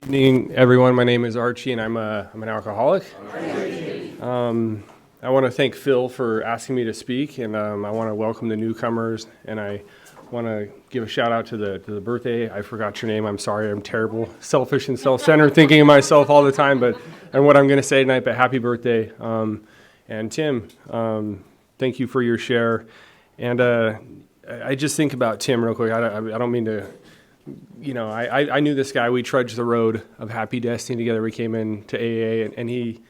Evening, everyone. My name is Archie, and I'm an alcoholic. I want to thank Phil for asking me to speak, and I want to welcome the newcomers, and I want to give a shout out to the birthday. I forgot your name. I'm sorry. I'm terrible, selfish, and self-centered, thinking of myself all the time. And what I'm going to say tonight. But happy birthday, and Tim. Thank you for your share. And I just think about Tim real quick. I don't mean to. I knew this guy. We trudged the road of happy destiny together. We came into AA, and he,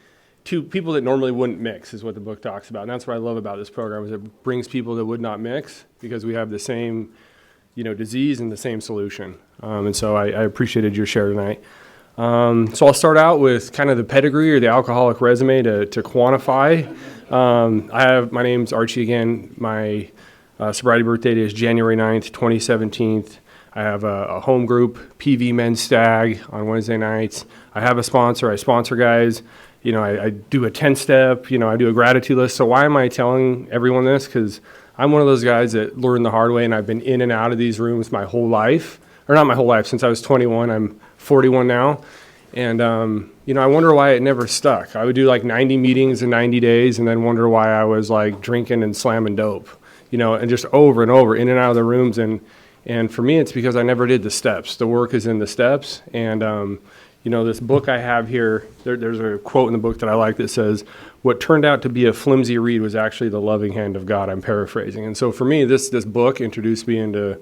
two people that normally wouldn't mix is what the book talks about. And that's what I love about this program, is it brings people that would not mix because we have the same, disease and the same solution. And so I appreciated your share tonight. So I'll start out with kind of the pedigree or the alcoholic resume to quantify. My name's Archie again. My sobriety birth date is January 9th, 2017. I have a home group, PV Men's Stag, on Wednesday nights. I have a sponsor. I sponsor guys. I do a 10-step. I do a gratitude list. So why am I telling everyone this? Because I'm one of those guys that learned the hard way, and I've been in and out of these rooms my whole life. Or not my whole life, since I was 21. I'm 41 now. And, I wonder why it never stuck. I would do like 90 meetings in 90 days and then wonder why I was like drinking and slamming dope, and just over and over, in and out of the rooms. And for me, it's because I never did the steps. The work is in the steps. And, this book I have here, there's a quote in the book that I like that says, "What turned out to be a flimsy reed was actually the loving hand of God." I'm paraphrasing. And so for me, this book introduced me into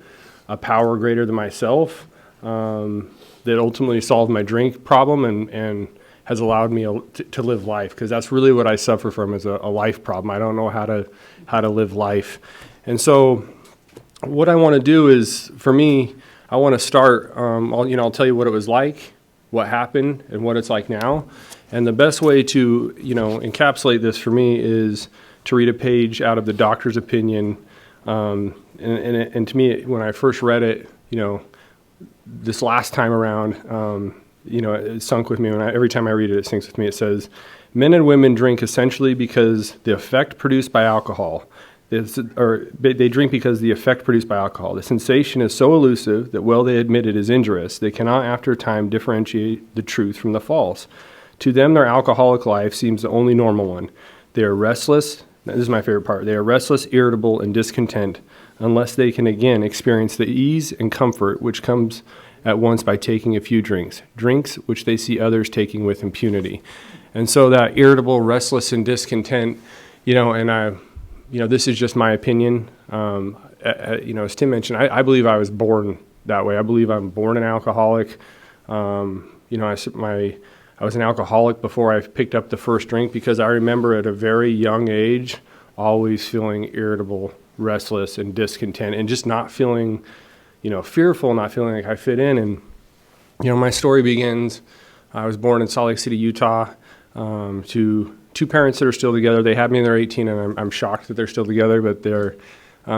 a power greater than myself that ultimately solved my drink problem and has allowed me to live life. Because that's really what I suffer from, is a life problem. I don't know how to live life. And so what I want to do is, for me, I want to start, I'll tell you what it was like, what happened, and what it's like now. And the best way to, encapsulate this for me is to read a page out of the doctor's opinion. And to me, when I first read it, this last time around, it sunk with me. Every time I read it, it sinks with me. It says, "Men and women drink essentially because the effect produced by alcohol. They drink because the effect produced by alcohol. The sensation is so elusive that, while they admit it is injurious, they cannot after a time differentiate the truth from the false. To them, their alcoholic life seems the only normal one. They are restless." This is my favorite part. "They are restless, irritable, and discontent unless they can again experience the ease and comfort which comes at once by taking a few drinks which they see others taking with impunity." And so that irritable, restless, and discontent, this is just my opinion. As Tim mentioned, I believe I was born that way. I believe I'm born an alcoholic. I was an alcoholic before I picked up the first drink, because I remember at a very young age always feeling irritable, restless, and discontent, and just not feeling, fearful, not feeling like I fit in. And, my story begins, I was born in Salt Lake City, Utah, to two parents that are still together. They had me when they're 18, and I'm shocked that they're still together, but they're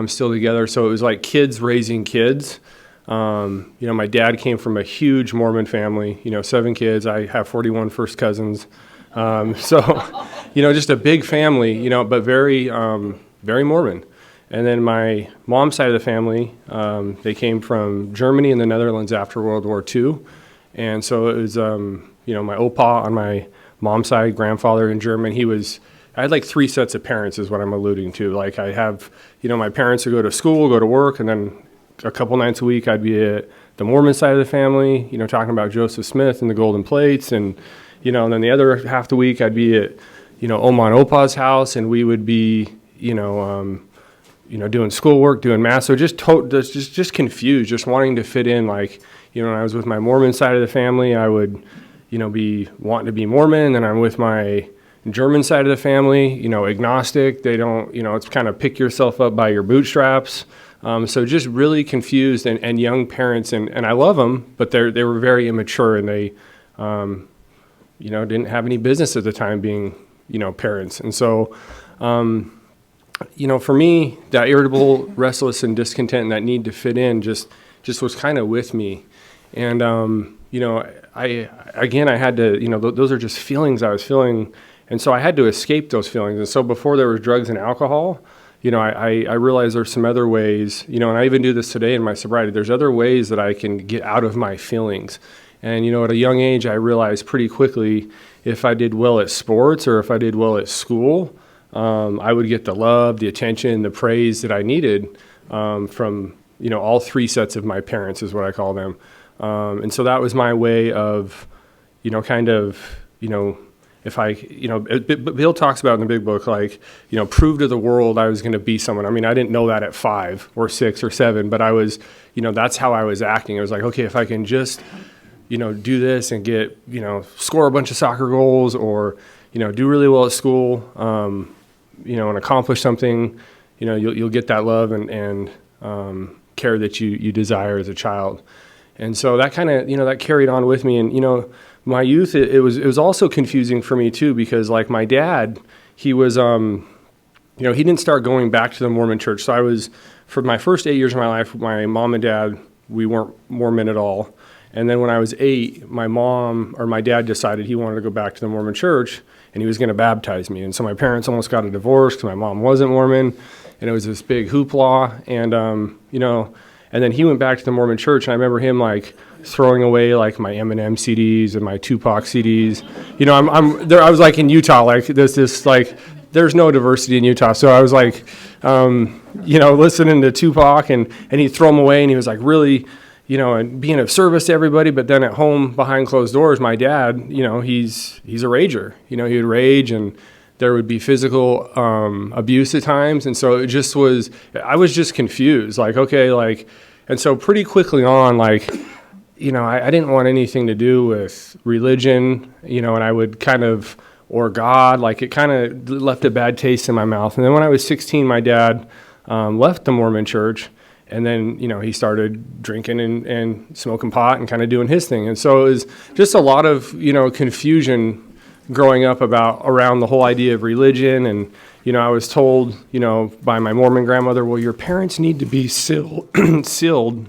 still together. So it was like kids raising kids. My dad came from a huge Mormon family, 7 kids. I have 41 first cousins. Just a big family, but very, very Mormon. And then my mom's side of the family, they came from Germany and the Netherlands after World War II. And so it was, my opa on my mom's side, grandfather in German, I had like 3 sets of parents is what I'm alluding to. Like I have, my parents would go to school, go to work, and then a couple nights a week I'd be at the Mormon side of the family, talking about Joseph Smith and the golden plates. And, and then the other half the week I'd be at, Oma and Opa's house, and we would be, doing schoolwork, doing math. So just confused, just wanting to fit in. Like, when I was with my Mormon side of the family, I would, be wanting to be Mormon. And I'm with my German side of the family, agnostic. They don't, it's kind of pick yourself up by your bootstraps. So just really confused and young parents. And I love them, but they were very immature, and they, didn't have any business at the time being, parents. And so, for me, that irritable, restless, and discontent, and that need to fit in just was kind of with me. And, I had to, those are just feelings I was feeling. And so I had to escape those feelings. And so before there was drugs and alcohol, I realized there's some other ways, and I even do this today in my sobriety. There's other ways that I can get out of my feelings. And, at a young age, I realized pretty quickly if I did well at sports or if I did well at school, I would get the love, the attention, the praise that I needed from, all three sets of my parents is what I call them. And so that was my way of, if I, Bill talks about in the big book, like, prove to the world I was going to be someone. I mean, I didn't know that at 5 or 6 or 7, but I was, that's how I was acting. I was like, okay, if I can just, do this and get, score a bunch of soccer goals or, do really well at school, and accomplish something, you'll get that love and care that you desire as a child. And so that kind of, that carried on with me. And, my youth, it was also confusing for me too, because like my dad, he was, he didn't start going back to the Mormon church. So I was, for my first 8 years of my life, my mom and dad, we weren't Mormon at all. And then when I was 8, my dad decided he wanted to go back to the Mormon church and he was going to baptize me. And so my parents almost got a divorce because my mom wasn't Mormon, and it was this big hoopla. And, and then he went back to the Mormon church, and I remember him like throwing away like my Eminem CDs and my Tupac CDs. I'm there. I was like in Utah, like this like there's no diversity in Utah. So I was like, listening to Tupac, and he'd throw them away, and he was like really, and being of service to everybody. But then at home behind closed doors, my dad, he's a rager. He would rage, and there would be physical abuse at times. And so it just was, I was just confused, like, okay, like, and so pretty quickly on, like, I didn't want anything to do with religion, and I would kind of, or God, like it kind of left a bad taste in my mouth. And then when I was 16, my dad left the Mormon church, and then, he started drinking and smoking pot and kind of doing his thing. And so it was just a lot of, confusion growing up around the whole idea of religion. And, I was told, by my Mormon grandmother, well, your parents need to be sealed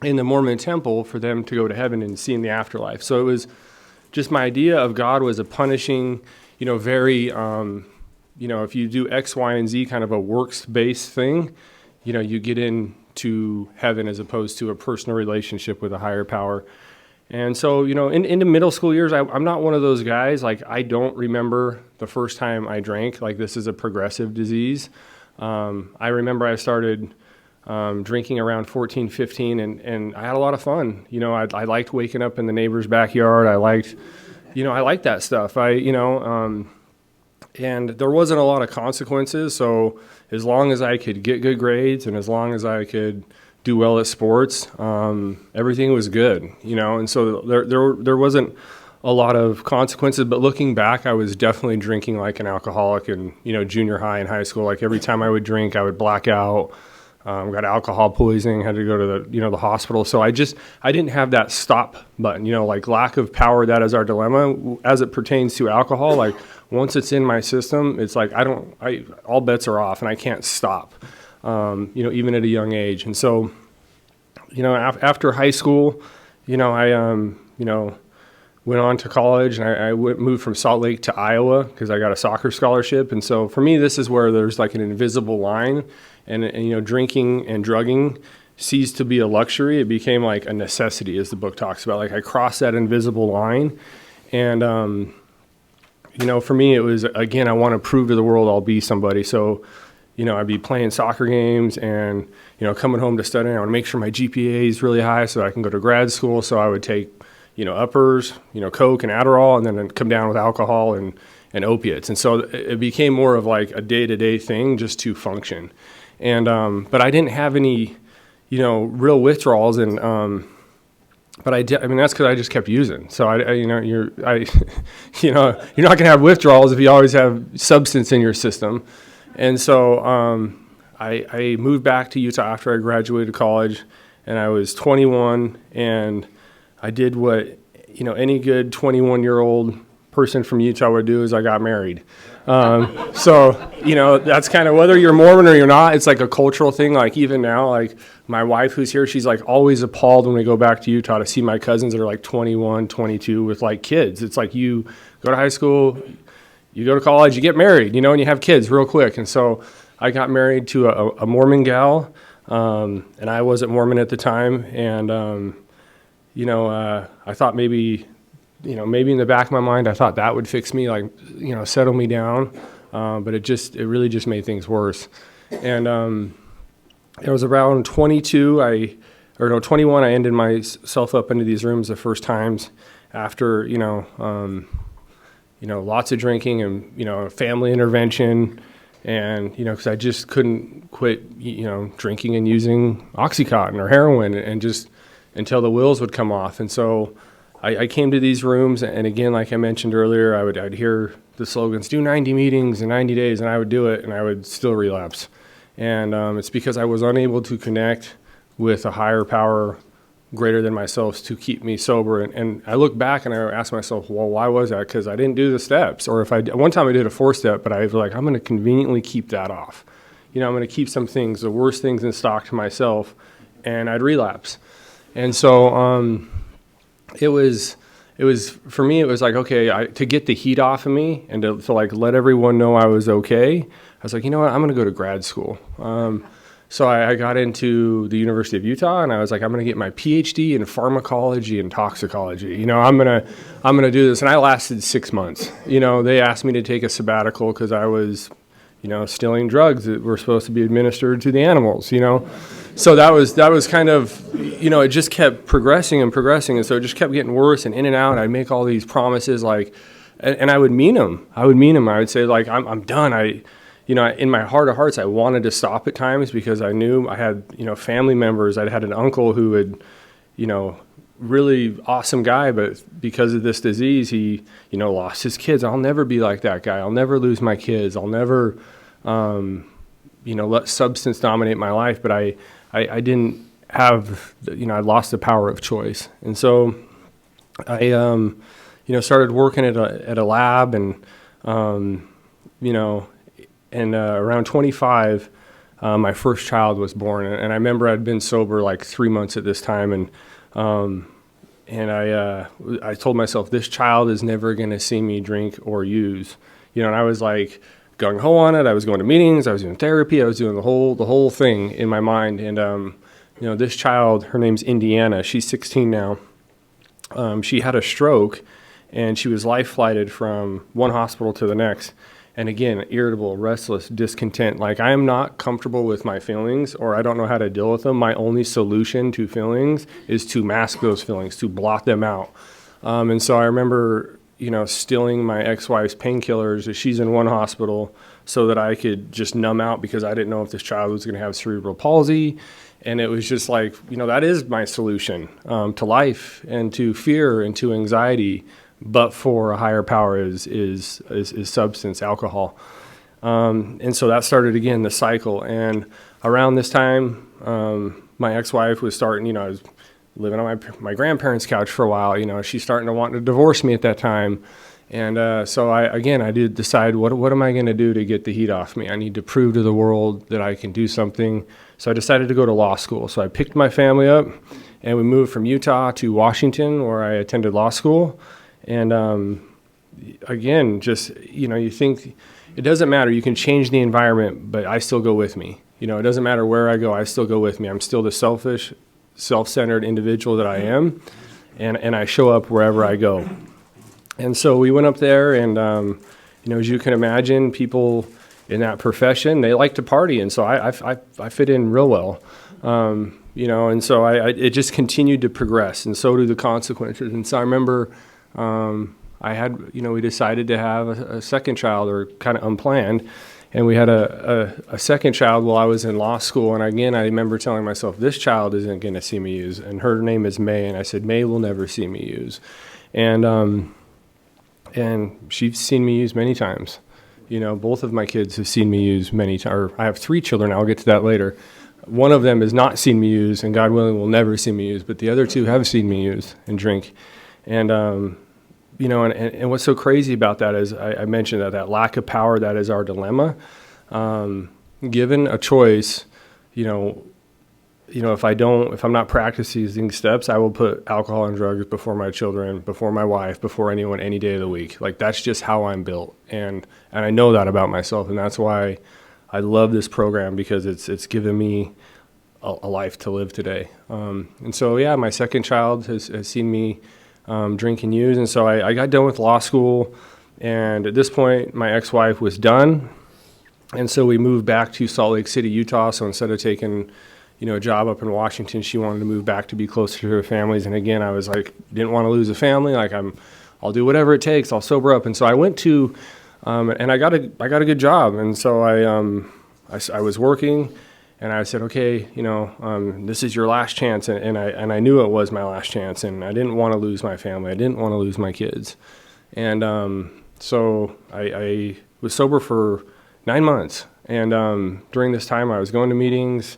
in the Mormon temple for them to go to heaven and see in the afterlife. So it was just my idea of God was a punishing, very, if you do X, Y, and Z kind of a works-based thing, you get into heaven as opposed to a personal relationship with a higher power. And so, into middle school years, I'm not one of those guys. Like, I don't remember the first time I drank. Like, this is a progressive disease. I remember I started drinking around 14, 15, and I had a lot of fun. I liked waking up in the neighbor's backyard. I liked that stuff. And there wasn't a lot of consequences. So as long as I could get good grades and as long as I could do well at sports, everything was good, and so there wasn't a lot of consequences. But looking back, I was definitely drinking like an alcoholic in, junior high and high school. Like every time I would drink, I would black out, got alcohol poisoning, had to go to the hospital. So I didn't have that stop button, like lack of power. That is our dilemma as it pertains to alcohol. Like once it's in my system, it's like, all bets are off and I can't stop. Even at a young age. And so, after high school, I, went on to college, and I moved from Salt Lake to Iowa because I got a soccer scholarship. And so for me, this is where there's like an invisible line, and drinking and drugging ceased to be a luxury. It became like a necessity, as the book talks about. Like I crossed that invisible line. And, for me, it was, again, I want to prove to the world I'll be somebody. So, I'd be playing soccer games and, coming home to study. I want to make sure my GPA is really high so I can go to grad school. So I would take, uppers, Coke and Adderall, and then come down with alcohol and opiates. And so it became more of like a day-to-day thing just to function. And, but I didn't have any, real withdrawals. And, but I did, that's because I just kept using. So you're not going to have withdrawals if you always have substance in your system. And so I moved back to Utah after I graduated college, and I was 21, and I did what any good 21-year-old person from Utah would do, is I got married. So that's kind of, whether you're Mormon or you're not, it's like a cultural thing. Like even now, like my wife who's here, she's like always appalled when we go back to Utah to see my cousins that are like 21, 22 with like kids. It's like you go to high school, you go to college, you get married, and you have kids real quick. And so I got married to a Mormon gal, and I wasn't Mormon at the time. And, I thought maybe in the back of my mind, I thought that would fix me, like, settle me down. But it really just made things worse. And it was around 21, I ended myself up into these rooms the first times after, lots of drinking and, family intervention. And, because I just couldn't quit, drinking and using Oxycontin or heroin and just until the wheels would come off. And so I came to these rooms, and again, like I mentioned earlier, I'd hear the slogans, do 90 meetings in 90 days, and I would do it, and I would still relapse. And it's because I was unable to connect with a higher power greater than myself to keep me sober. And I look back and I ask myself, well, why was that? Because I didn't do the steps. Or one time I did a 4-step, but I was like, I'm going to conveniently keep that off. I'm going to keep some things, the worst things in stock to myself, and I'd relapse. And so it was for me, it was like, okay, to get the heat off of me and to like let everyone know I was okay, I was like, you know what, I'm going to go to grad school. So I got into the University of Utah, and I was like, I'm going to get my PhD in pharmacology and toxicology. I'm going to do this. And I lasted 6 months. They asked me to take a sabbatical because I was, stealing drugs that were supposed to be administered to the animals, So that was kind of, it just kept progressing and progressing. And so it just kept getting worse and in and out. I'd make all these promises, like, and I would mean them. I would say, like, I'm done. In my heart of hearts, I wanted to stop at times because I knew I had, family members. I'd had an uncle who had, really awesome guy, but because of this disease, he, lost his kids. I'll never be like that guy. I'll never lose my kids. I'll never, let substance dominate my life. But I didn't have, I lost the power of choice. And so I, started working at a lab and, around 25, my first child was born. And I remember I'd been sober like 3 months at this time. And I told myself, this child is never going to see me drink or use, and I was like gung-ho on it. I was going to meetings, I was doing therapy, I was doing the whole thing in my mind. And, this child, her name's Indiana, she's 16 now. She had a stroke and she was life flighted from one hospital to the next. And again, irritable, restless, discontent. Like, I am not comfortable with my feelings, or I don't know how to deal with them. My only solution to feelings is to mask those feelings, to blot them out. And so I remember, stealing my ex-wife's painkillers as she's in one hospital so that I could just numb out, because I didn't know if this child was going to have cerebral palsy. And it was just like, that is my solution to life and to fear and to anxiety. But for a higher power is substance, alcohol. And so that started again, the cycle. And around this time, my ex-wife was starting, I was living on my grandparents' couch for a while, she's starting to want to divorce me at that time. And so I did decide, what am I going to do to get the heat off me? I need to prove to the world that I can do something. So I decided to go to law school. So I picked my family up and we moved from Utah to Washington, where I attended law school. And again, just, you think it doesn't matter. You can change the environment, but I still go with me. It doesn't matter where I go. I still go with me. I'm still the selfish, self-centered individual that I am. And I show up wherever I go. And so we went up there and, as you can imagine, people in that profession, they like to party. And so I fit in real well. And so it just continued to progress, and so do the consequences. And so I remember, we decided to have a second child, or kind of unplanned, and we had a second child while I was in law school. And again, I remember telling myself, this child isn't going to see me use, and her name is May, and I said, May will never see me use. And she's seen me use many times. Both of my kids have seen me use many times. Or I have 3 children, I'll get to that later. One of them has not seen me use, and God willing will never see me use, but the other 2 have seen me use and drink. And and what's so crazy about that is I mentioned that lack of power, that is our dilemma. Given a choice, if I'm not practicing these steps, I will put alcohol and drugs before my children, before my wife, before anyone, any day of the week. Like, that's just how I'm built. And I know that about myself. And that's why I love this program, because it's given me a life to live today. And so, yeah, my second child has seen me drink and use. And so I got done with law school. And at this point, my ex-wife was done. And so we moved back to Salt Lake City, Utah. So instead of taking, a job up in Washington, she wanted to move back to be closer to her families. And again, I was like, didn't want to lose a family. Like I'll do whatever it takes. I'll sober up. And so I went to, and I got a good job. And so I was working, and I said, okay, this is your last chance. And I knew it was my last chance. And I didn't want to lose my family. I didn't want to lose my kids. And so I was sober for 9 months. And during this time, I was going to meetings.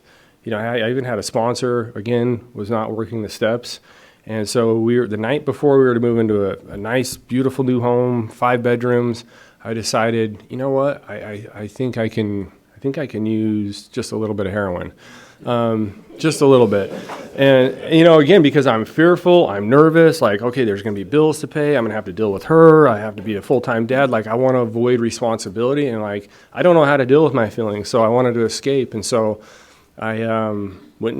I even had a sponsor, again, was not working the steps. And so the night before we were to move into a nice, beautiful new home, 5 bedrooms, I decided, you know what, I think I can use just a little bit of heroin. Just a little bit. And, again, because I'm fearful, I'm nervous, like, okay, there's going to be bills to pay. I'm going to have to deal with her. I have to be a full-time dad. Like, I want to avoid responsibility. And, like, I don't know how to deal with my feelings. So I wanted to escape. And so I went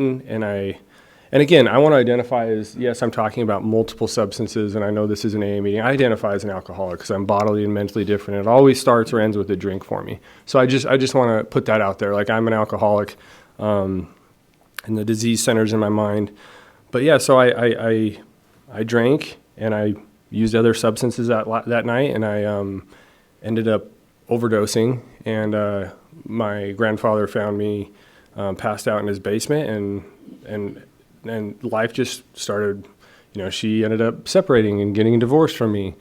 and again, I want to identify as, yes, I'm talking about multiple substances. And I know this is an AA meeting. I identify as an alcoholic because I'm bodily and mentally different. It always starts or ends with a drink for me. So I just want to put that out there. Like, I'm an alcoholic. And the disease centers in my mind. But yeah, so I drank and I used other substances that night, and I ended up overdosing. And my grandfather found me passed out in his basement, and life just started. She ended up separating and getting divorced from me,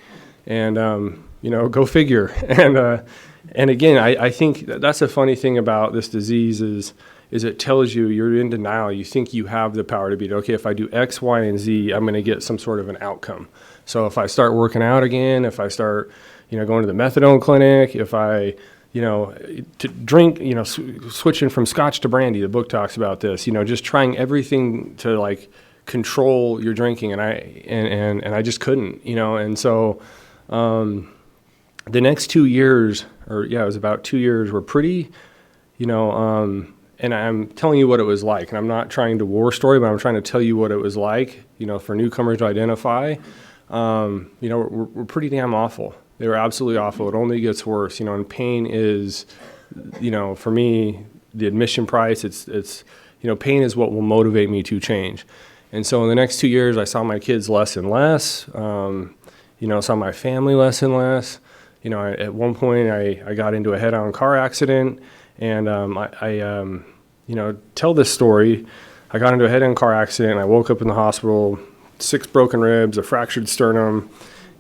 and go figure. And again, I think that's a funny thing about this disease is it tells you you're in denial. You think you have the power to beat it. Okay, if I do X, Y, and Z, I'm going to get some sort of an outcome. So if I start working out again, if I start, going to the methadone clinic, if I, to drink, switching from scotch to brandy, the book talks about this, just trying everything to like control your drinking. And I just couldn't, and so the next 2 years, it was about 2 years, were pretty, and I'm telling you what it was like. And I'm not trying to war story, but I'm trying to tell you what it was like, for newcomers to identify. We're pretty damn awful. They were absolutely awful. It only gets worse, and pain is, for me, the admission price. It's pain is what will motivate me to change. And so in the next 2 years, I saw my kids less and less, saw my family less and less. At one point I got into a head-on car accident. And I tell this story. I got into a head-on car accident. I woke up in the hospital, 6 broken ribs, a fractured sternum,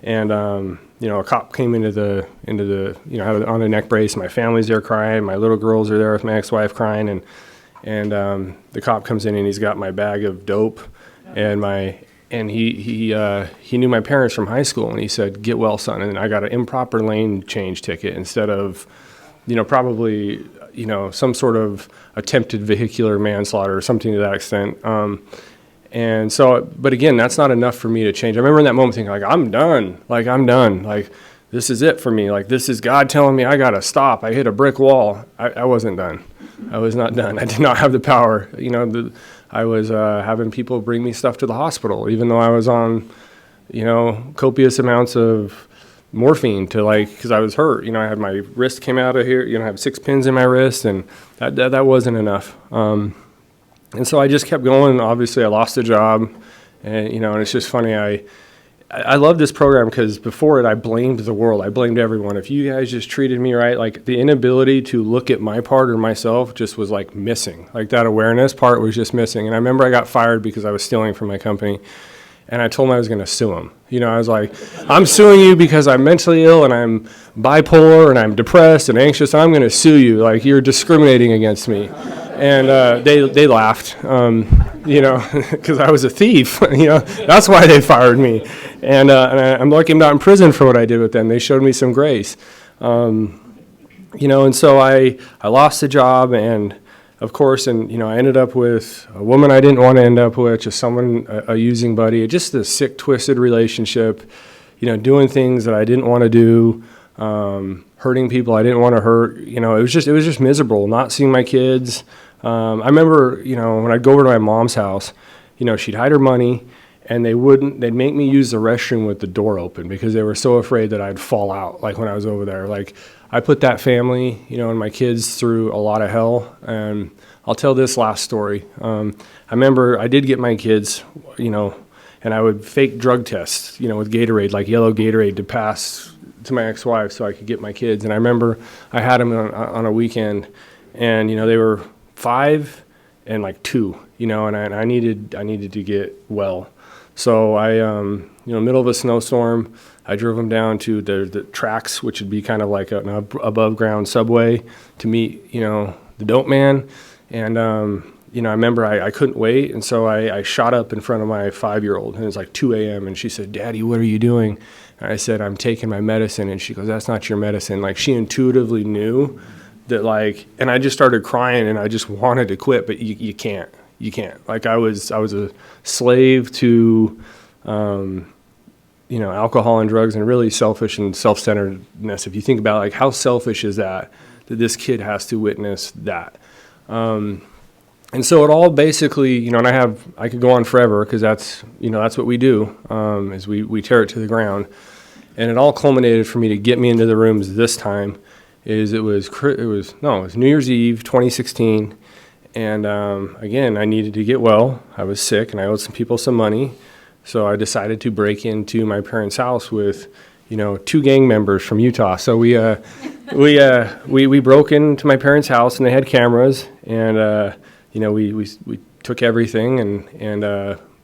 and a cop came into the had on a neck brace. My family's there crying. My little girls are there with my ex-wife crying, and the cop comes in and he's got my bag of dope, and he knew my parents from high school, and he said, "Get well, son." And I got an improper lane change ticket instead of, probably, some sort of attempted vehicular manslaughter or something to that extent. And so, but again, that's not enough for me to change. I remember in that moment thinking, like, I'm done. Like, this is it for me. Like, this is God telling me I got to stop. I hit a brick wall. I wasn't done. I was not done. I did not have the power. I was having people bring me stuff to the hospital, even though I was on, copious amounts of morphine because I was hurt. I had my wrist came out of here. I have 6 pins in my wrist, and that wasn't enough. And so I just kept going. Obviously, I lost a job, and and it's just funny. I love this program because before it, I blamed the world. I blamed everyone. If you guys just treated me right, like the inability to look at my part or myself just was like missing. Like that awareness part was just missing. And I remember I got fired because I was stealing from my company. And I told him I was going to sue him. I was like, I'm suing you because I'm mentally ill and I'm bipolar and I'm depressed and anxious. I'm going to sue you. Like, you're discriminating against me. And they laughed, because I was a thief. That's why they fired me. And I'm lucky I'm not in prison for what I did with them. They showed me some grace. And so I lost the job, and of course, and I ended up with a woman I didn't want to end up with, just someone, a using buddy, just a sick, twisted relationship, doing things that I didn't want to do, hurting people I didn't want to hurt. It was just miserable, not seeing my kids, I remember, when I'd go over to my mom's house, she'd hide her money, and they'd make me use the restroom with the door open because they were so afraid that I'd fall out, like when I was over there. Like, I put that family, and my kids through a lot of hell. And I'll tell this last story. I remember I did get my kids, and I would fake drug tests, with Gatorade, like yellow Gatorade, to pass to my ex-wife so I could get my kids. And I remember I had them on a weekend, and, they were 5 and like 2, and I needed to get well. So I, middle of a snowstorm, I drove them down to the tracks, which would be kind of like an above ground subway, to meet, the dope man. And, I remember I couldn't wait. And so I shot up in front of my 5-year-old, and it was like 2 a.m. And she said, "Daddy, what are you doing?" And I said, "I'm taking my medicine." And she goes, "That's not your medicine." Like, she intuitively knew that, like, and I just started crying, and I just wanted to quit, but you can't. You can't. Like, I was a slave to, alcohol and drugs, and really selfish and self-centeredness. If you think about, like, how selfish is that this kid has to witness that. And so it all basically, and I could go on forever, because that's what we do, is we tear it to the ground. And it all culminated for me to get me into the rooms this time. It was New Year's Eve, 2016. And again, I needed to get well. I was sick, and I owed some people some money. So I decided to break into my parents' house with, 2 gang members from Utah. So we broke into my parents' house, and they had cameras, and we took everything,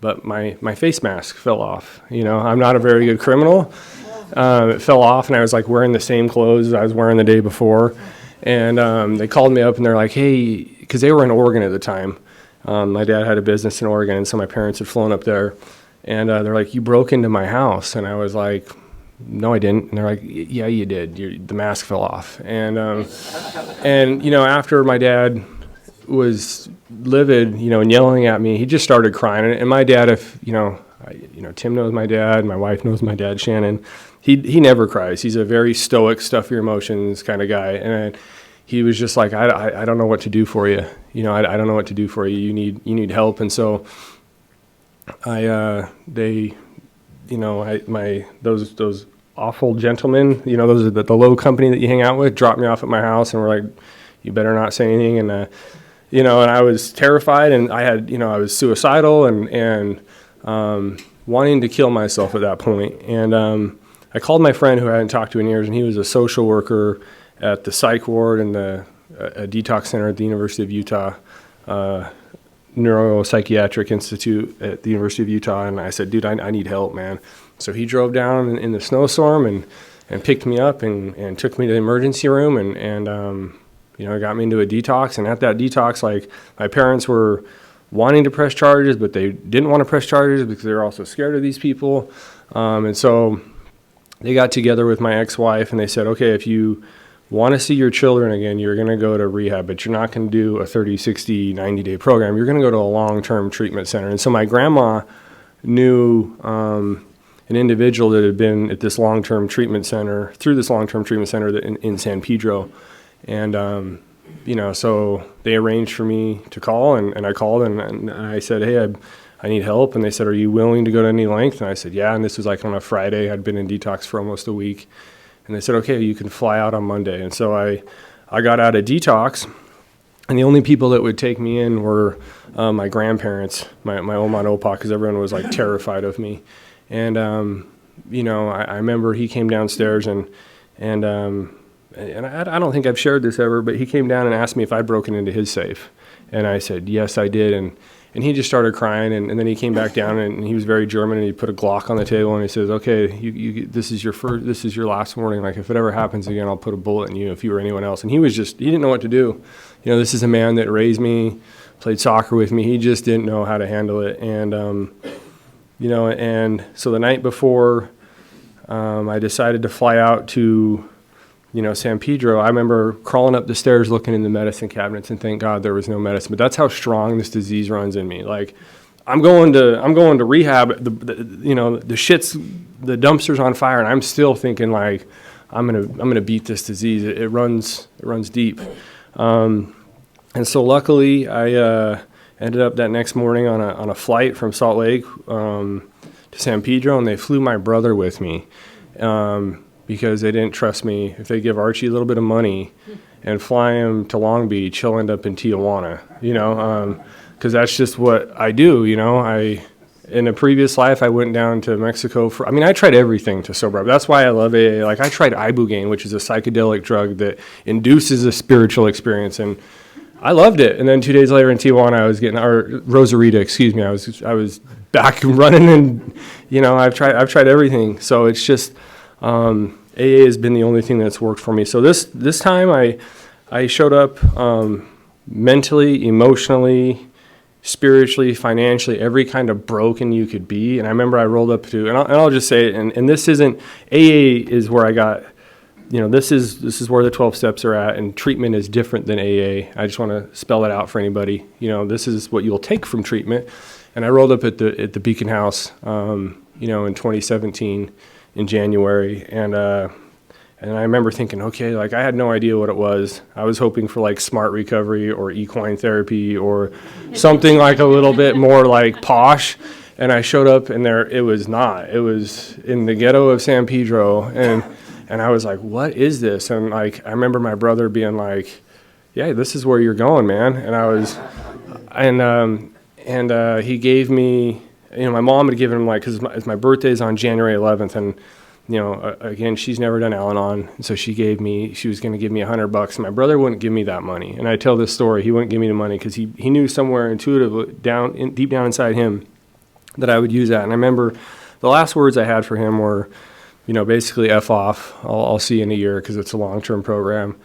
but my face mask fell off. I'm not a very good criminal. It fell off, and I was like wearing the same clothes I was wearing the day before. And they called me up, and they're like, "Hey," because they were in Oregon at the time. My dad had a business in Oregon, and so my parents had flown up there. And they're like, "You broke into my house." And I was like, "No, I didn't." And they're like, "Yeah, you did. The mask fell off." And after my dad was livid, and yelling at me, he just started crying. And my dad, Tim knows my dad, my wife knows my dad, Shannon. He never cries. He's a very stoic, stuff your emotions kind of guy. And he was just like, I don't know what to do for you. I don't know what to do for you. You need help. And so those awful gentlemen, those are the low company that you hang out with, dropped me off at my house and were like, "You better not say anything." And and I was terrified, and I was suicidal and wanting to kill myself at that point. And I called my friend who I hadn't talked to in years, and he was a social worker at the psych ward and a detox center at the University of Utah, Neuropsychiatric Institute at the University of Utah. And I said, "Dude, I need help, man." So he drove down in the snowstorm and picked me up and took me to the emergency room and got me into a detox. And at that detox, like, my parents were wanting to press charges, but they didn't want to press charges because they were also scared of these people. And so they got together with my ex-wife, and they said, "Okay, if you want to see your children again, you're going to go to rehab, but you're not going to do a 30, 60, 90-day program. You're going to go to a long-term treatment center." And so my grandma knew an individual that had been at this long-term treatment center, in San Pedro. And, so they arranged for me to call, and I called, and I said, "Hey, I need help." And they said, "Are you willing to go to any length?" And I said, "Yeah." And this was like on a Friday. I'd been in detox for almost a week. And they said, "Okay, you can fly out on Monday." And so I got out of detox, and the only people that would take me in were my grandparents, my Oma and Opa, because everyone was like terrified of me. And, I remember he came downstairs and I don't think I've shared this ever, but he came down and asked me if I'd broken into his safe. And I said, "Yes, I did." And he just started crying, and then he came back down, and he was very German, and he put a Glock on the table, and he says, "Okay, this is your last warning. Like, if it ever happens again, I'll put a bullet in you if you or anyone else." And he didn't know what to do. This is a man that raised me, played soccer with me. He just didn't know how to handle it. And, and so the night before, I decided to fly out to, San Pedro. I remember crawling up the stairs looking in the medicine cabinets, and thank God there was no medicine. But that's how strong this disease runs in me. Like, I'm going to rehab. The dumpster's on fire, and I'm still thinking, like, I'm gonna beat this disease. It runs deep. And so luckily, I ended up that next morning on a flight from Salt Lake to San Pedro, and they flew my brother with me because they didn't trust me. If they give Archie a little bit of money and fly him to Long Beach, he'll end up in Tijuana, because that's just what I do, In a previous life, I went down to Mexico I tried everything to sober up. That's why I love AA. Like, I tried ibogaine, which is a psychedelic drug that induces a spiritual experience, and I loved it. And then 2 days later in Tijuana, Rosarita, excuse me, I was back running, and I've tried everything. So it's just AA has been the only thing that's worked for me. So this time I showed up mentally, emotionally, spiritually, financially, every kind of broken you could be. And I remember I rolled up to, and I'll just say it, and this isn't, AA is where I got, this is where the 12 steps are at, and treatment is different than AA. I just want to spell it out for anybody. This is what you'll take from treatment. And I rolled up at the Beacon House, in 2017 in January, and I remember thinking, okay, like, I had no idea what it was. I was hoping for like smart recovery or equine therapy or something like a little bit more like posh. And I showed up, and it was not. It was in the ghetto of San Pedro, and I was like, what is this? And like, I remember my brother being like, yeah, this is where you're going, man. And I was, and he gave me, my mom had given him, like, because my birthday's on January 11th, and again, she's never done Al-Anon, so she was going to give me $100, and my brother wouldn't give me that money. And I tell this story, he wouldn't give me the money because he knew somewhere intuitively, deep down inside him, that I would use that. And I remember the last words I had for him were, basically F off, I'll see you in a year, because it's a long-term program.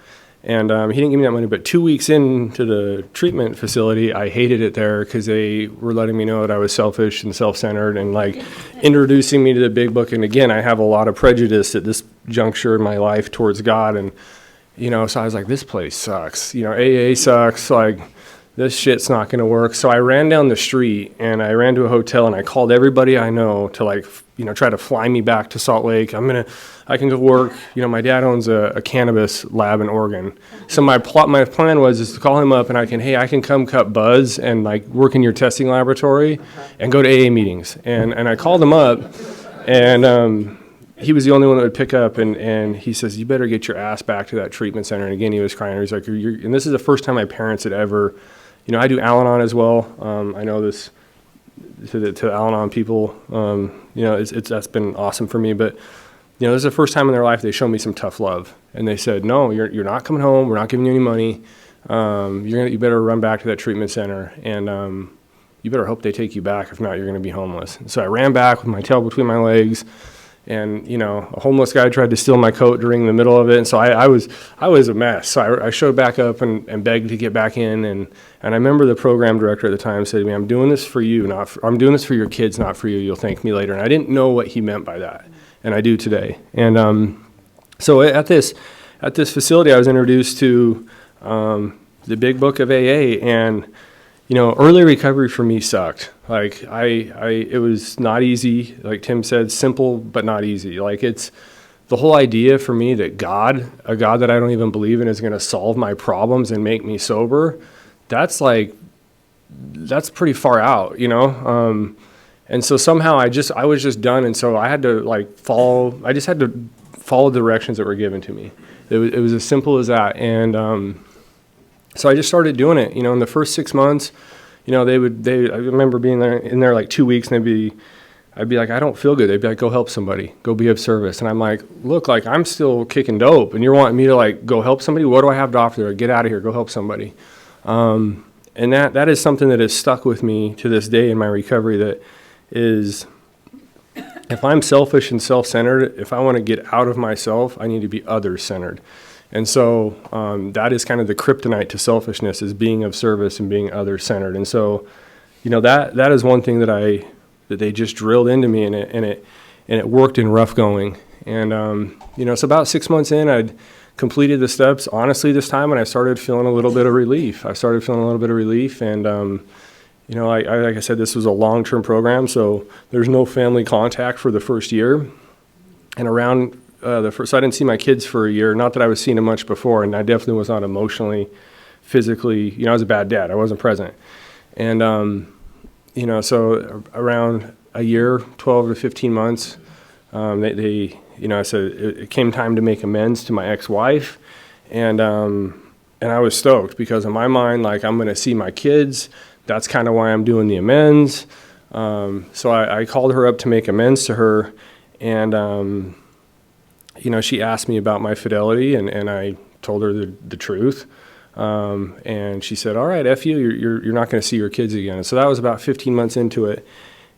And he didn't give me that money, but 2 weeks into the treatment facility, I hated it there because they were letting me know that I was selfish and self-centered, and like introducing me to the big book. And again, I have a lot of prejudice at this juncture in my life towards God. And, so I was like, this place sucks. AA sucks. Like, this shit's not going to work. So I ran down the street, and I ran to a hotel, and I called everybody I know to, like, try to fly me back to Salt Lake. I can go work. My dad owns a cannabis lab in Oregon. So my plan was to call him up, and I can come cut buds and like work in your testing laboratory and go to AA meetings. And I called him up, and he was the only one that would pick up, and he says, you better get your ass back to that treatment center. And again, he was crying. He's like, and this is the first time my parents had ever, I do Al-Anon as well. I know this to Al-Anon people, that's been awesome for me. But, this is the first time in their life they showed me some tough love. And they said, no, you're not coming home. We're not giving you any money. You better run back to that treatment center, and you better hope they take you back. If not, you're going to be homeless. And so I ran back with my tail between my legs. And, a homeless guy tried to steal my coat during the middle of it. And so I was a mess. So I showed back up and begged to get back in. And I remember the program director at the time said to me, I'm doing this for you, I'm doing this for your kids, not for you. You'll thank me later. And I didn't know what he meant by that. And I do today. And so at this facility, I was introduced to the big book of AA. And, early recovery for me sucked. Like, it was not easy. Like Tim said, simple, but not easy. Like, it's the whole idea for me that a God that I don't even believe in is going to solve my problems and make me sober. That's pretty far out, and so somehow I was just done. And so I had to follow the directions that were given to me. It was as simple as that. And, so I just started doing it, in the first 6 months. I remember being in there like 2 weeks, and I'd be like, I don't feel good. They'd be like, go help somebody, go be of service. And I'm like, look, like, I'm still kicking dope, and you're wanting me to like go help somebody? What do I have to offer there? Get out of here, go help somebody. And that is something that has stuck with me to this day in my recovery. That is, if I'm selfish and self-centered, if I want to get out of myself, I need to be others-centered. And so that is kind of the kryptonite to selfishness, is being of service and being others-centered. And so, that is one thing that they just drilled into me, and it worked in rough going. And so about 6 months in, I'd completed the steps honestly this time, and I started feeling a little bit of relief. And like I said, this was a long-term program, so there's no family contact for the first year. And around so I didn't see my kids for a year. Not that I was seeing them much before, and I definitely was not emotionally, physically, I was a bad dad. I wasn't present. And, so around a year, 12 to 15 months, I said it came time to make amends to my ex-wife. And I was stoked because in my mind, like, I'm going to see my kids. That's kind of why I'm doing the amends. So I called her up to make amends to her. And, she asked me about my fidelity, and I told her the truth. And she said, all right, F you, you're not going to see your kids again. And so that was about 15 months into it.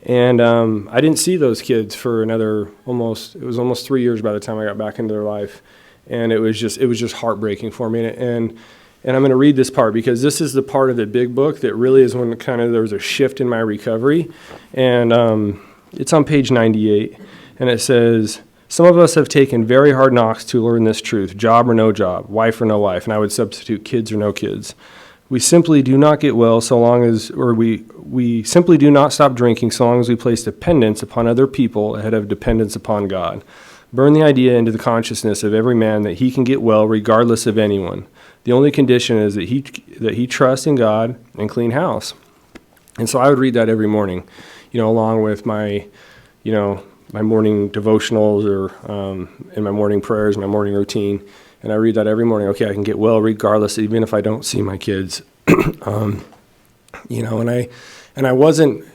And I didn't see those kids for another almost 3 years by the time I got back into their life. And it was just heartbreaking for me. And I'm going to read this part because this is the part of the big book that really is when kind of there was a shift in my recovery. And it's on page 98. And it says, some of us have taken very hard knocks to learn this truth, job or no job, wife or no wife, and I would substitute kids or no kids. We simply do not get well we simply do not stop drinking so long as we place dependence upon other people ahead of dependence upon God. Burn the idea into the consciousness of every man that he can get well regardless of anyone. The only condition is that he trusts in God and clean house. And so I would read that every morning, along with my morning devotionals or in my morning prayers, my morning routine. And I read that every morning. Okay, I can get well regardless, even if I don't see my kids. And I wasn't,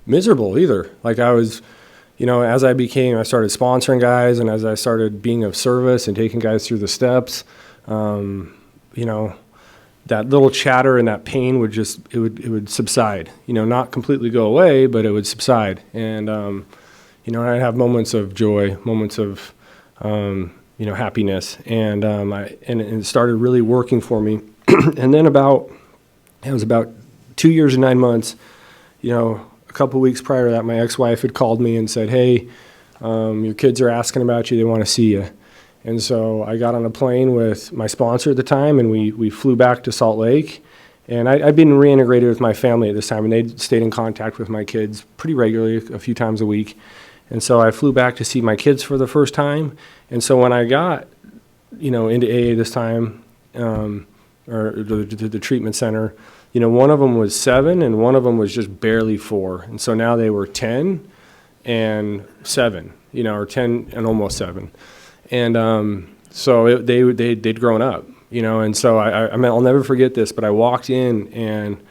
miserable either. Like I was, as I started sponsoring guys, and as I started being of service and taking guys through the steps, that little chatter and that pain would it would subside. Not completely go away, but it would subside. And I'd have moments of joy, moments of happiness, and it started really working for me. And then it was about 2 years and 9 months, a couple weeks prior to that, my ex-wife had called me and said, hey, your kids are asking about you, they want to see you. And so I got on a plane with my sponsor at the time, and we flew back to Salt Lake. And I'd been reintegrated with my family at this time, and they'd stayed in contact with my kids pretty regularly, a few times a week. And so I flew back to see my kids for the first time. And so when I got, into AA this time, or the treatment center, one of them was 7 and one of them was just barely 4. And so now they were 10 and 7, or 10 and almost 7. And so they'd grown up, and so I'll never forget this, but I walked in and,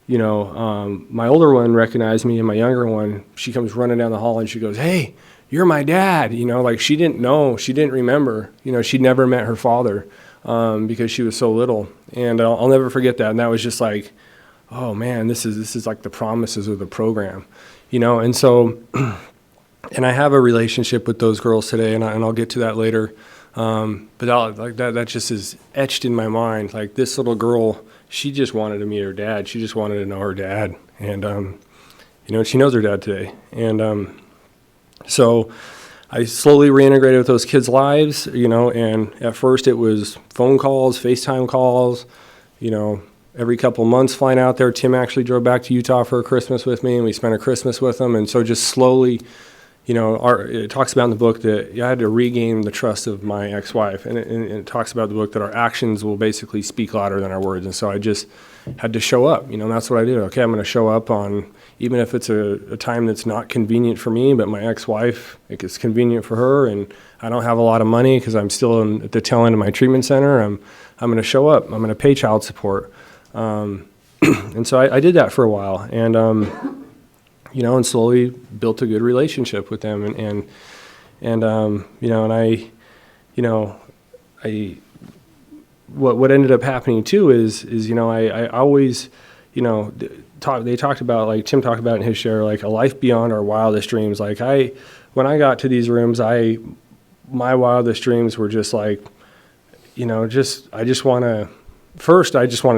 my older one recognized me, and my younger one, she comes running down the hall and she goes, hey, you're my dad. Like she didn't know, she didn't remember, she'd never met her father because she was so little. And I'll never forget that. And that was just like, oh man, this is like the promises of the program, and so, and I have a relationship with those girls today, and I'll get to that later. But that just is etched in my mind. Like this little girl, she just wanted to meet her dad. She just wanted to know her dad. And, she knows her dad today. And so I slowly reintegrated with those kids' lives, and at first it was phone calls, FaceTime calls, every couple months flying out there. Tim actually drove back to Utah for a Christmas with me, and we spent a Christmas with them. And so just slowly, it talks about in the book that I had to regain the trust of my ex-wife. And it talks about the book that our actions will basically speak louder than our words. And so I just had to show up, and that's what I did. Okay, I'm going to show up on, even if it's a time that's not convenient for me, but my ex-wife, it's convenient for her, and I don't have a lot of money because I'm still at the tail end of my treatment center. I'm going to show up. I'm going to pay child support. And so I did that for a while. And, and slowly built a good relationship with them, and what ended up happening too is I always, they talked about, like Tim talked about in his share, like a life beyond our wildest dreams. Like when I got to these rooms, my wildest dreams were just like, I just wanted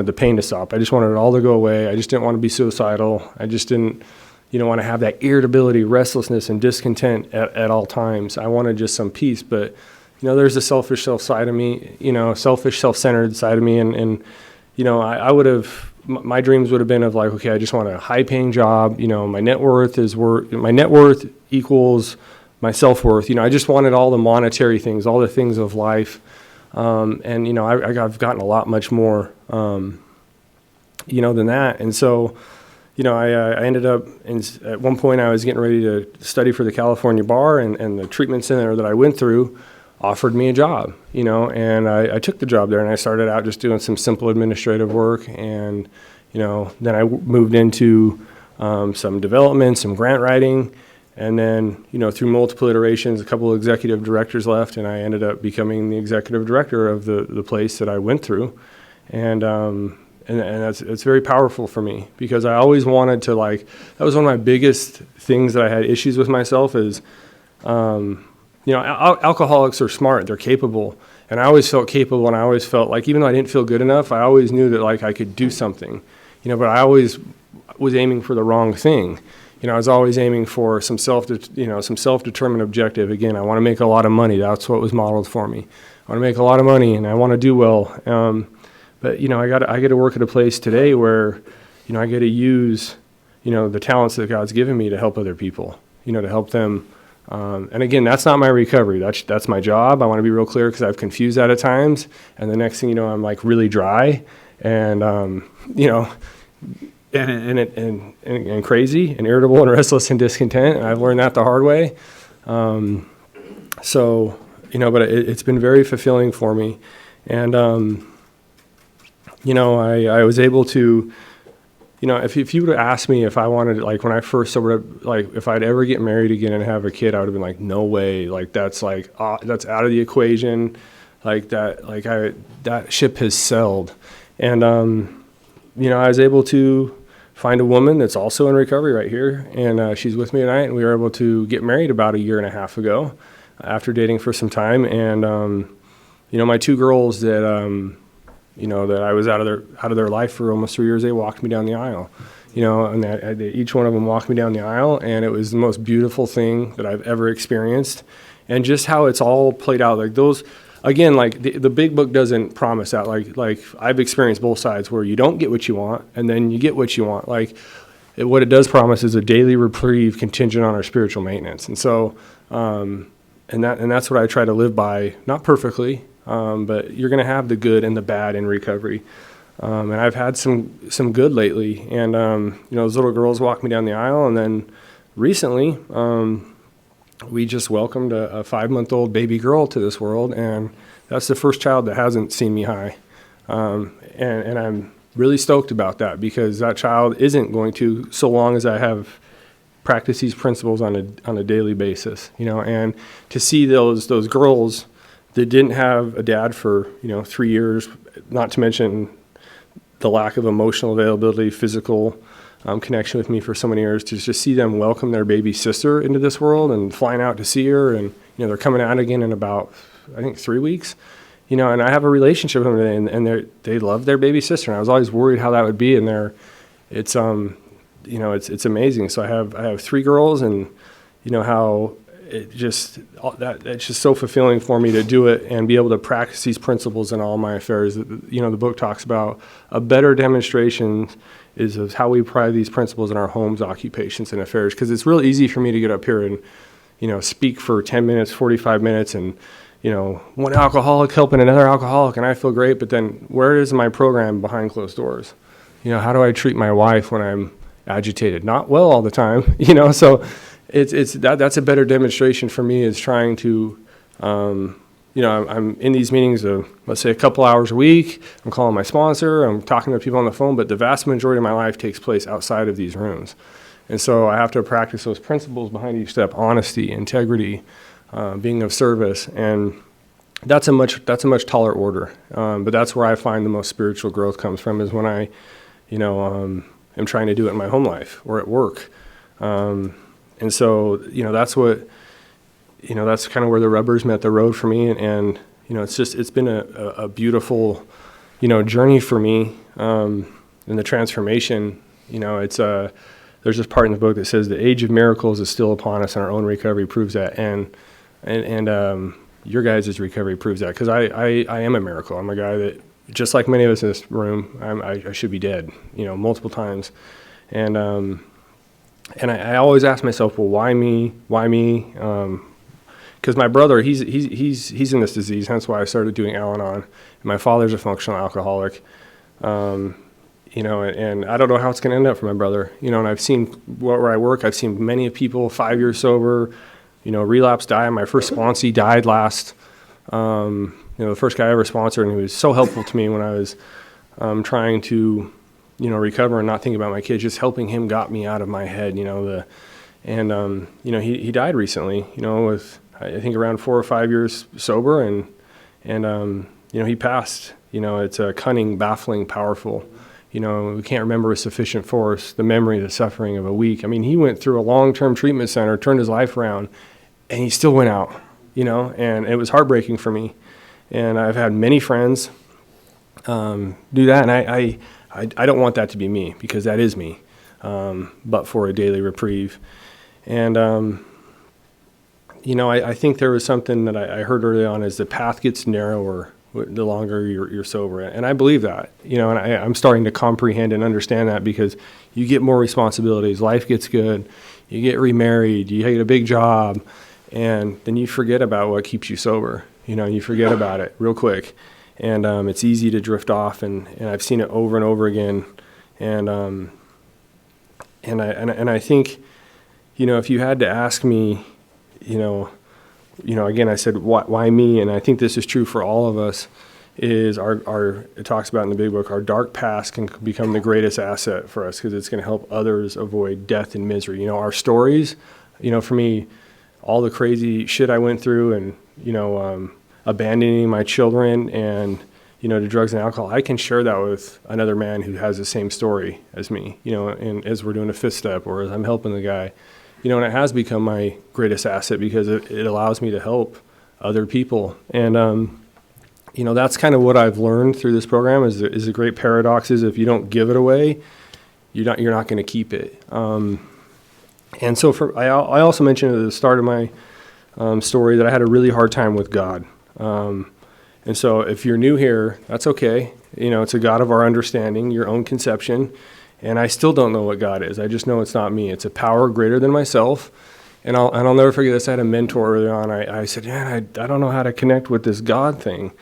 the pain to stop. I just wanted it all to go away. I just didn't want to be suicidal. I just didn't, want to have that irritability, restlessness, and discontent at all times. I wanted just some peace, but, there's a selfish self-centered side of me, and I would have, my dreams would have been of like, okay, I just want a high-paying job, my net worth equals my self-worth. I just wanted all the monetary things, all the things of life, And, I've gotten a lot much more, than that. And so, I ended up, at one point I was getting ready to study for the California bar, and the treatment center that I went through offered me a job, and I took the job there, and I started out just doing some simple administrative work. And, then I moved into some development, some grant writing. And then, through multiple iterations, a couple of executive directors left, and I ended up becoming the executive director of the place that I went through. And it's very powerful for me, because I always wanted to, that was one of my biggest things that I had issues with myself is, alcoholics are smart, they're capable. And I always felt capable, and I always felt like, even though I didn't feel good enough, I always knew that I could do something, but I always was aiming for the wrong thing. I was always aiming for some self-determined objective. Again, I want to make a lot of money. That's what was modeled for me. I want to make a lot of money, and I want to do well. But I get to work at a place today where, I get to use, the talents that God's given me to help other people. To help them. And again, that's not my recovery. That's my job. I want to be real clear, because I've confused that at times. And the next thing you know, I'm really dry, and and crazy and irritable and restless and discontent. And I've learned that the hard way. But it's been very fulfilling for me. And, I was able to, if you would have asked me if I wanted, when I first sobered up, if I'd ever get married again and have a kid, I would have been like, no way. That's that's out of the equation. That ship has sailed. And, I was able to find a woman that's also in recovery right here, and she's with me tonight, and we were able to get married about a year and a half ago after dating for some time. And my two girls that that I was out of their life for almost 3 years, they walked me down the aisle, and each one of them walked me down the aisle, and it was the most beautiful thing that I've ever experienced. And just how it's all played out, those. Again, the big book doesn't promise that. I've experienced both sides, where you don't get what you want, and then you get what you want. What it does promise is a daily reprieve contingent on our spiritual maintenance. And so, and that's what I try to live by. Not perfectly, but you're going to have the good and the bad in recovery. And I've had some good lately. And those little girls walked me down the aisle, and then recently, we just welcomed a 5-month-old baby girl to this world, and that's the first child that hasn't seen me high. And I'm really stoked about that, because that child isn't going to, so long as I have practiced these principles on a daily basis, and to see those girls that didn't have a dad for, 3 years, not to mention the lack of emotional availability, physical connection with me for so many years, to just see them welcome their baby sister into this world and flying out to see her. And, they're coming out again in about, I think, 3 weeks, and I have a relationship with them today, and they love their baby sister. And I was always worried how that would be. And it's amazing. So I have 3 girls, and, how it's just so fulfilling for me to do it and be able to practice these principles in all my affairs. The book talks about a better demonstration is of how we apply these principles in our homes, occupations, and affairs. Because it's real easy for me to get up here and, speak for 10 minutes, 45 minutes, and, one alcoholic helping another alcoholic, and I feel great. But then where is my program behind closed doors? How do I treat my wife when I'm agitated? Not well all the time, So that's a better demonstration for me, is trying to, I'm in these meetings of, let's say, a couple hours a week. I'm calling my sponsor, I'm talking to people on the phone, but the vast majority of my life takes place outside of these rooms. And so I have to practice those principles behind each step: honesty, integrity, being of service. And that's a much taller order. But that's where I find the most spiritual growth comes from, is when I, am trying to do it in my home life or at work. And so, that's what, that's kind of where the rubbers met the road for me. And it's been a beautiful, journey for me, in the transformation. There's this part in the book that says the age of miracles is still upon us, and our own recovery proves that. And your guys' recovery proves that, because I am a miracle. I'm a guy that, just like many of us in this room, I should be dead, multiple times. And I always ask myself, well, why me? Why me? because my brother, he's in this disease, hence why I started doing Al-Anon. And my father's a functional alcoholic, and I don't know how it's going to end up for my brother. And I've seen where I work, I've seen many people 5 years sober, relapse, die. My first sponsee died last, the first guy I ever sponsored, and he was so helpful to me when I was trying to, recover and not think about my kids. Just helping him got me out of my head, he died recently, with I think around 4 or 5 years sober, and he passed. It's a cunning, baffling, powerful. We can't remember with sufficient force the memory, the suffering of a week. I mean, he went through a long-term treatment center, turned his life around, and he still went out, and it was heartbreaking for me. And I've had many friends do that, and I don't want that to be me, because that is me, but for a daily reprieve. And, I think there was something that I heard early on, is the path gets narrower the longer you're sober. And I believe that, and I'm starting to comprehend and understand that, because you get more responsibilities, life gets good, you get remarried, you get a big job, and then you forget about what keeps you sober. You forget about it real quick. And it's easy to drift off, and I've seen it over and over again. And I think, if you had to ask me, again, I said, why me? And I think this is true for all of us, is it talks about in the big book, our dark past can become the greatest asset for us, because it's going to help others avoid death and misery. Our stories, for me, all the crazy shit I went through, and, abandoning my children and, to drugs and alcohol, I can share that with another man who has the same story as me, and as we're doing a fifth step, or as I'm helping the guy, and it has become my greatest asset, because it allows me to help other people. And, that's kind of what I've learned through this program, is the great paradox is, if you don't give it away, you're not going to keep it. And so I also mentioned at the start of my story that I had a really hard time with God. And so if you're new here, that's okay. It's a God of our understanding, your own conception. And I still don't know what God is. I just know it's not me. It's a power greater than myself. And I'll never forget this. I had a mentor early on. I said, man, I don't know how to connect with this God thing.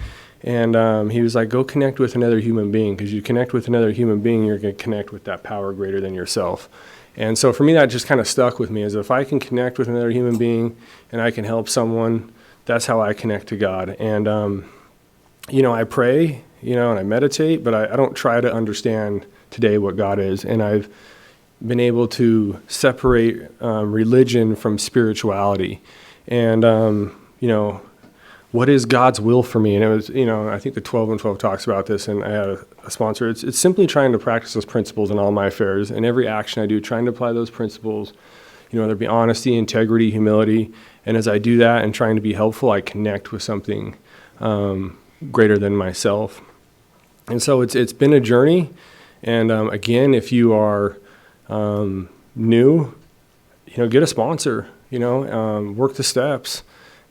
And he was like, go connect with another human being, because you connect with another human being, you're going to connect with that power greater than yourself. And so for me, that just kind of stuck with me, is if I can connect with another human being and I can help someone, that's how I connect to God. And, I pray, and I meditate, but I don't try to understand today what God is. And I've been able to separate religion from spirituality. And, what is God's will for me? And it was, I think the 12 and 12 talks about this, and I had a sponsor. It's simply trying to practice those principles in all my affairs. And every action I do, trying to apply those principles, there be honesty, integrity, humility. And as I do that and trying to be helpful, I connect with something greater than myself. And so it's been a journey. And again, if you are new, get a sponsor, work the steps.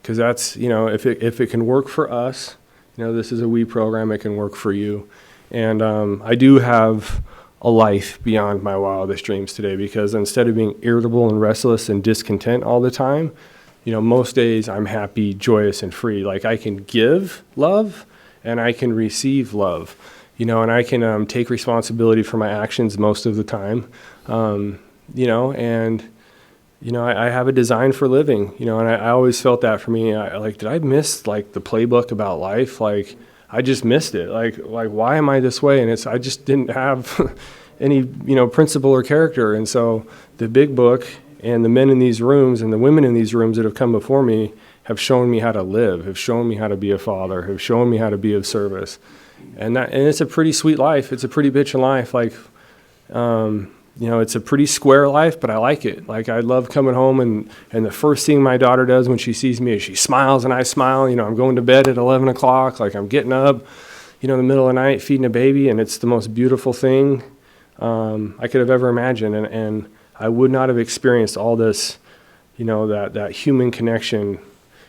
Because that's, if it can work for us, this is a we program, it can work for you. And I do have a life beyond my wildest dreams today, because instead of being irritable and restless and discontent all the time, most days I'm happy, joyous, and free. Like, I can give love and I can receive love, and I can take responsibility for my actions most of the time, I have a design for living, and I always felt that for me. Did I miss the playbook about life? I just missed it. Like why am I this way? And I just didn't have any, principle or character. And so the big book and the men in these rooms and the women in these rooms that have come before me have shown me how to live, have shown me how to be a father, have shown me how to be of service. And it's a pretty sweet life. It's a pretty bitchin' life. It's a pretty square life, but I like it. I love coming home, and the first thing my daughter does when she sees me is she smiles and I smile. I'm going to bed at 11 o'clock. I'm getting up, in the middle of the night, feeding a baby, and it's the most beautiful thing I could have ever imagined. And I would not have experienced all this, that human connection,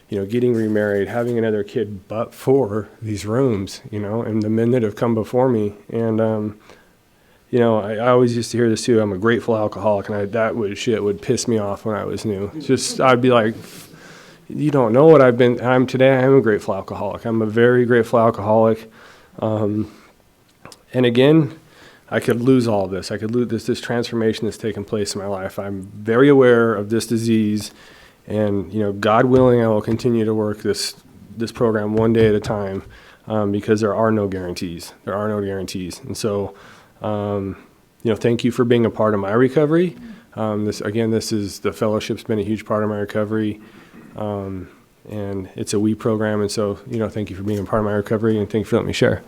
getting remarried, having another kid, but for these rooms, and the men that have come before me. And, I always used to hear this too. I'm a grateful alcoholic, and that shit would piss me off when I was new. I'd be like, you don't know what I'm today. I am a grateful alcoholic. I'm a very grateful alcoholic. And again, I could lose all of this. I could lose this transformation that's taken place in my life. I'm very aware of this disease, and God willing, I will continue to work this program one day at a time, because there are no guarantees. There are no guarantees, and so thank you for being a part of my recovery. The fellowship's been a huge part of my recovery, and it's a WE program, and so thank you for being a part of my recovery, and thank you for letting me share.